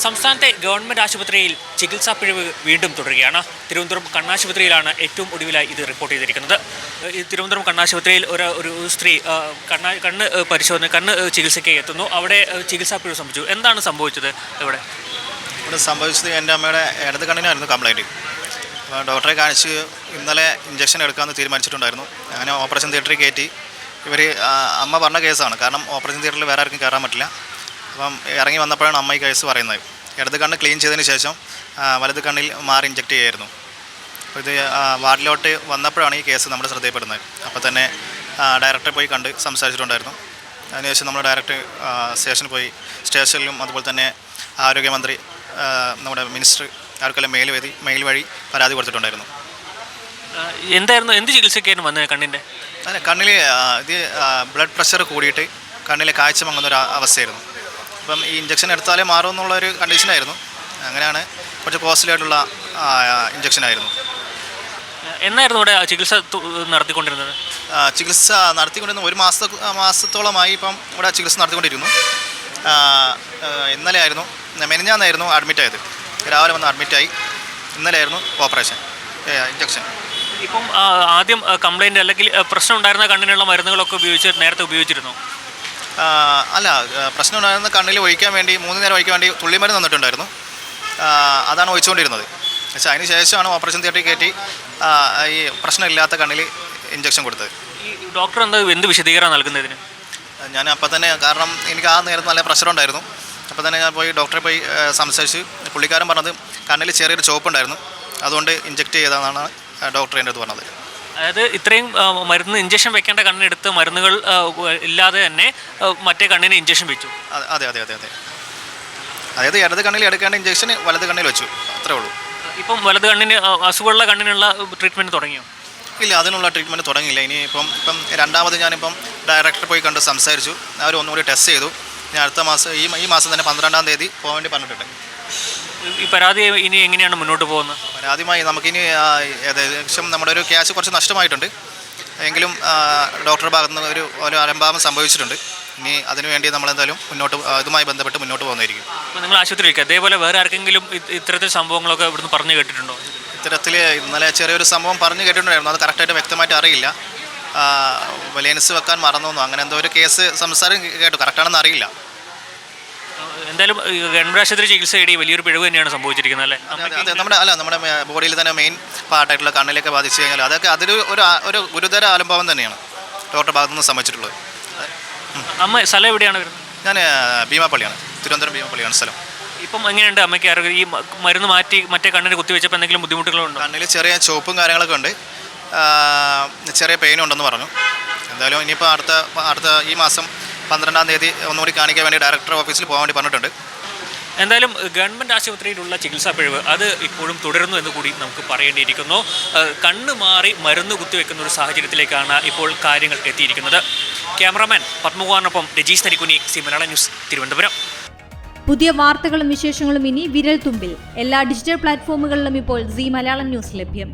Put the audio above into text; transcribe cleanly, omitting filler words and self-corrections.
സംസ്ഥാനത്തെ ഗവൺമെൻറ് ആശുപത്രിയിൽ ചികിത്സാ പിഴവ് വീണ്ടും തുടരുകയാണ്. തിരുവനന്തപുരം കണ്ണാശുപത്രിയിലാണ് ഏറ്റവും ഒടുവിലായി ഇത് റിപ്പോർട്ട് ചെയ്തിരിക്കുന്നത്. ഈ തിരുവനന്തപുരം കണ്ണാശുപത്രിയിൽ ഒരു സ്ത്രീ കണ്ണ് ചികിത്സയ്ക്ക് എത്തുന്നു. അവിടെ ചികിത്സാ പിഴവ് സംഭവിച്ചു. എന്താണ് സംഭവിച്ചത്? ഇവിടെ സംഭവിച്ചത് എൻ്റെ അമ്മയുടെ ഇടത് കണ്ണിനായിരുന്നു കംപ്ലൈൻറ്റ്. അപ്പോൾ ഡോക്ടറെ കാണിച്ച് ഇന്നലെ ഇഞ്ചക്ഷൻ എടുക്കാമെന്ന് തീരുമാനിച്ചിട്ടുണ്ടായിരുന്നു. അങ്ങനെ ഓപ്പറേഷൻ തിയേറ്ററിൽ കയറ്റി. അമ്മ പറഞ്ഞ കേസാണ്, കാരണം ഓപ്പറേഷൻ തിയേറ്ററിൽ വേറെ ആർക്കും കയറാൻ പറ്റില്ല. അപ്പം ഇറങ്ങി വന്നപ്പോഴാണ് അമ്മ ഈ കേസ് പറയുന്നത്. ഇടത് കണ്ണ് ക്ലീൻ ചെയ്തതിന് ശേഷം വലത് കണ്ണിൽ മാറി ഇഞ്ചക്ട് ചെയ്യായിരുന്നു. അപ്പോൾ ഇത് വാർഡിലോട്ട് വന്നപ്പോഴാണ് ഈ കേസ് നമ്മുടെ ശ്രദ്ധയിൽപ്പെടുന്നത്. അപ്പോൾ തന്നെ ഡയറക്ടറെ പോയി കണ്ട് സംസാരിച്ചിട്ടുണ്ടായിരുന്നു. അതിനുശേഷം നമ്മൾ ഡയറക്റ്റ് സ്റ്റേഷനിലും അതുപോലെ തന്നെ ആരോഗ്യമന്ത്രി, നമ്മുടെ മിനിസ്റ്റർ, ആർക്കെല്ലാം മെയിൽ വഴി പരാതി കൊടുത്തിട്ടുണ്ടായിരുന്നു. എന്ത് ചികിത്സയ്ക്കായിരുന്നു വന്നത് കണ്ണിൻ്റെ? അതെ, കണ്ണിൽ ഇത് ബ്ലഡ് പ്രഷർ കൂടിയിട്ട് കണ്ണിലെ കാഴ്ച മങ്ങുന്നൊരു അവസ്ഥയായിരുന്നു. അപ്പം ഈ ഇഞ്ചക്ഷൻ എടുത്താലേ മാറുമെന്നുള്ളൊരു കണ്ടീഷനായിരുന്നു. അങ്ങനെയാണ് കുറച്ച് കോസ്റ്റ്ലി ആയിട്ടുള്ള ഇഞ്ചക്ഷനായിരുന്നു. എന്നായിരുന്നു ഇവിടെ ചികിത്സ നടത്തിക്കൊണ്ടിരുന്നത്? ചികിത്സ നടത്തിക്കൊണ്ടിരുന്ന ഒരു മാസത്തോളമായി ഇപ്പം ഇവിടെ ചികിത്സ നടത്തിക്കൊണ്ടിരുന്നു. ഇന്നലെ ആയിരുന്നു, മെനിഞ്ഞാന്നായിരുന്നു അഡ്മിറ്റായത്. രാവിലെ വന്ന് അഡ്മിറ്റായി. ഇന്നലെയായിരുന്നു ഓപ്പറേഷൻ ഇഞ്ചക്ഷൻ. ഇപ്പം ആദ്യം കംപ്ലൈൻറ്റ് അല്ലെങ്കിൽ പ്രശ്നം ഉണ്ടായിരുന്ന കണ്ണിനുള്ള മരുന്നുകളൊക്കെ നേരത്തെ ഉപയോഗിച്ചിരുന്നു? അല്ല, പ്രശ്നം ഉണ്ടായിരുന്ന കണ്ണിൽ ഒഴിക്കാൻ വേണ്ടി 3 നേരം ഒഴിക്കാൻ വേണ്ടി തുള്ളിമരുന്ന് തന്നിട്ടുണ്ടായിരുന്നു. അതാണ് ഒഴിച്ചുകൊണ്ടിരുന്നത്. പക്ഷേ അതിന് ശേഷമാണ് ഓപ്പറേഷൻ തിയേറ്ററിൽ കയറ്റി ഈ പ്രശ്നമില്ലാത്ത കണ്ണിൽ ഇഞ്ചക്ഷൻ കൊടുത്തത്. ഈ ഡോക്ടർ എന്ത് വിശദീകരണം നൽകുന്നതിന്? ഞാൻ അപ്പം തന്നെ, കാരണം എനിക്ക് ആ നേരത്ത് നല്ല പ്രഷർ ഉണ്ടായിരുന്നു. അപ്പോൾ തന്നെ ഞാൻ ഡോക്ടറെ പോയി സംസാരിച്ച്. പുള്ളിക്കാരൻ പറഞ്ഞത് കണ്ണിൽ ചെറിയൊരു ചോപ്പുണ്ടായിരുന്നു, അതുകൊണ്ട് ഇഞ്ചക്ട് ചെയ്തതാണ് ഡോക്ടർ എൻ്റെ അടുത്ത് പറഞ്ഞത്. അതായത് ഇത്രയും മരുന്ന് ഇഞ്ചക്ഷൻ വെക്കേണ്ട കണ്ണെടുത്ത് മരുന്നുകൾ ഇല്ലാതെ തന്നെ മറ്റേ കണ്ണിന് ഇഞ്ചക്ഷൻ വെച്ചു. അതെ. അതായത് ഇടത് കണ്ണിൽ എടുക്കേണ്ട ഇഞ്ചക്ഷൻ വലത് കണ്ണിൽ വെച്ചു, അത്രേ ഉള്ളൂ. ഇപ്പം വലത് കണ്ണിന് അസുഖമുള്ള കണ്ണിനുള്ള ട്രീറ്റ്മെൻറ്റ് തുടങ്ങിയോ? ഇല്ല, അതിനുള്ള ട്രീറ്റ്മെൻറ്റ് തുടങ്ങിയില്ല. ഇപ്പം രണ്ടാമത് ഞാനിപ്പം ഡയറക്ടറെ പോയി കണ്ട് സംസാരിച്ചു. അവർ ഒന്നുകൂടി ടെസ്റ്റ് ചെയ്തു. ഞാൻ അടുത്ത മാസം ഈ മാസം തന്നെ 12-ാം തീയതി പോകാൻ വേണ്ടി പറഞ്ഞിട്ടുണ്ട്. ഈ പരാതി ഇനി എങ്ങനെയാണ് മുന്നോട്ട് പോകുന്നത്? പരാതിയുമായി നമുക്കിനി ഏകദേശം നമ്മുടെ ഒരു ക്യാഷ് കുറച്ച് നഷ്ടമായിട്ടുണ്ട്. എങ്കിലും ഡോക്ടറുടെ ഭാഗത്ത് നിന്ന് ഒരു അലംഭാവം സംഭവിച്ചിട്ടുണ്ട്. ഇനി അതിനുവേണ്ടി നമ്മളെന്തായാലും ഇതുമായി ബന്ധപ്പെട്ട് മുന്നോട്ട് പോകുന്നതായിരിക്കും. അപ്പോൾ നിങ്ങൾ ആശുപത്രിയിലേക്ക് അതേപോലെ വേറെ ആർക്കെങ്കിലും ഇത്തരത്തിൽ സംഭവങ്ങളൊക്കെ ഇവിടുന്ന് പറഞ്ഞു കേട്ടിട്ടുണ്ടോ? ഇത്തരത്തിൽ ഇന്നലെ ചെറിയൊരു സംഭവം പറഞ്ഞു കേട്ടിട്ടുണ്ടായിരുന്നു. അത് കറക്റ്റായിട്ട് വ്യക്തമായിട്ട് അറിയില്ല. ലെൻസ് വെക്കാൻ മറന്നു, അങ്ങനെ എന്തോ ഒരു കേസ് സംസാരം കേട്ടു. കറക്റ്റാണെന്ന് അറിയില്ല. എന്തായാലും ഗവൺമെൻറ് ആശുപത്രി ചികിത്സ തേടി വലിയൊരു പിഴവ് തന്നെയാണ് സംഭവിച്ചിരിക്കുന്നത് അല്ലേ? നമ്മുടെ ബോഡിയിൽ തന്നെ മെയിൻ പാർട്ടായിട്ടുള്ള കണ്ണിലേക്ക് ബാധിച്ചു കഴിഞ്ഞാൽ അതൊരു ഗുരുതര ആലംഭാവം തന്നെയാണ് ഡോക്ടർ ഭാഗത്തു നിന്ന് സംഭവിച്ചിട്ടുള്ളത്. അമ്മ സ്ഥലം എവിടെയാണ് വരുന്നത്? ഞാൻ ഭീമാപ്പള്ളിയാണ്, തിരുവനന്തപുരം ഭീമാപ്പള്ളിയാണ് സ്ഥലം. ഇപ്പം എങ്ങനെയുണ്ട് അമ്മയ്ക്ക് ആരോഗ്യം? ഈ മരുന്ന് മാറ്റി മറ്റേ കണ്ണിന് കുത്തിവെച്ചപ്പോൾ എന്തെങ്കിലും ബുദ്ധിമുട്ടുകളുണ്ടോ? കണ്ണിൽ ചെറിയ ചുവപ്പും കാര്യങ്ങളൊക്കെ ഉണ്ട്, ചെറിയ പെയിനും ഉണ്ടെന്ന് പറഞ്ഞു. എന്തായാലും ഇനിയിപ്പോൾ അടുത്ത ഈ മാസം 12-ാം തീയതി ഒന്നുകൂടി കാണിക്കാൻ വേണ്ടി ഡയറക്ടർ ഓഫീസിൽ പോകാൻ വേണ്ടി പറഞ്ഞിട്ടുണ്ട്. എന്തായാലും ഗവൺമെൻറ് ആശുപത്രിയിലുള്ള ചികിത്സാ പിഴവ് അത് ഇപ്പോഴും തുടരുന്നു എന്ന് കൂടി നമുക്ക് പറയേണ്ടിയിരിക്കുന്നു. കണ്ണ് മാറി മരുന്ന് കുത്തിവെക്കുന്ന ഒരു സാഹചര്യത്തിലേക്കാണ് ഇപ്പോൾ കാര്യങ്ങൾ എത്തിയിരിക്കുന്നത്. ക്യാമറാമാൻ പത്മകുമാറിനൊപ്പം രജീഷ് നരിക്കുനി, സി മലയാളം ന്യൂസ്, തിരുവനന്തപുരം. പുതിയ വാർത്തകളും വിശേഷങ്ങളും ഇനി വിരൽ തുമ്പിൽ. എല്ലാ ഡിജിറ്റൽ പ്ലാറ്റ്ഫോമുകളിലും ഇപ്പോൾ സി മലയാളം ന്യൂസ് ലഭ്യം.